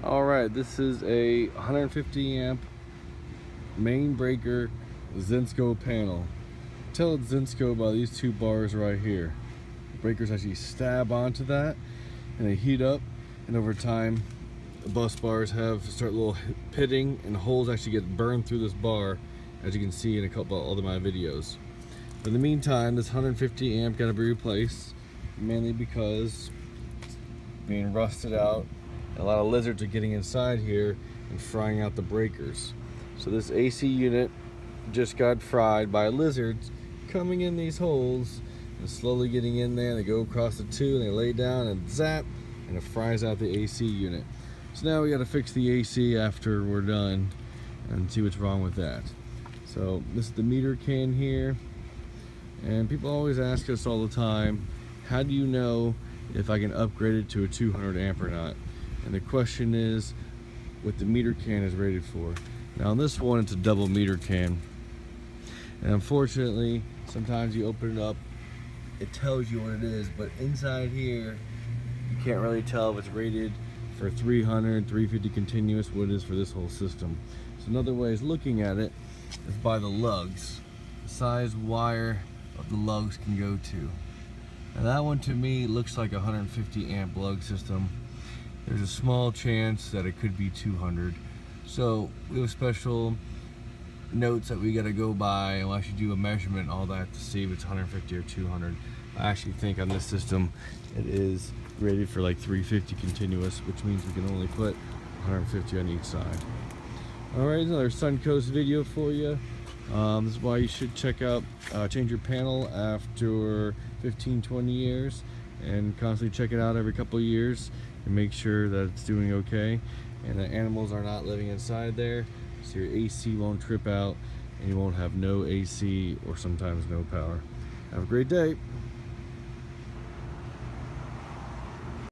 Alright, this is a 150 amp main breaker Zinsco panel. Tell it's Zinsco by these two bars right here. The breakers actually stab onto that and they heat up, and over time the bus bars start little pitting, and holes actually get burned through this bar, as you can see in a couple of other my videos. But in the meantime, this 150 amp got to be replaced, mainly because it's being rusted out. A lot of lizards are getting inside here and frying out the breakers. So this AC unit just got fried by lizards coming in these holes and slowly getting in there. They go across the two and they lay down and zap, and it fries out the AC unit. So now we got to fix the AC after we're done and see what's wrong with that. So this is the meter can here, and people always ask us all the time, how do you know if I can upgrade it to a 200 amp or not? And the question is what the meter can is rated for. Now on this one, it's a double meter can, and unfortunately sometimes you open it up, it tells you what it is, but inside here you can't really tell if it's rated for 300, 350 continuous, what it is for this whole system. So another way is looking at it is by the lugs, the size wire of the lugs can go to. Now that one to me looks like a 150 amp lug system. There's a small chance that it could be 200. So we have special notes that we got to go by, and we'll actually do a measurement and all that to see if it's 150 or 200. I actually think on this system it is rated for like 350 continuous, which means we can only put 150 on each side. Alright, another Suncoast video for you. This is why you should check out, change your panel after 15-20 years, and constantly check it out every couple of years and make sure that it's doing okay and the animals are not living inside there, so your AC won't trip out and you won't have no AC or sometimes no power. Have a great day.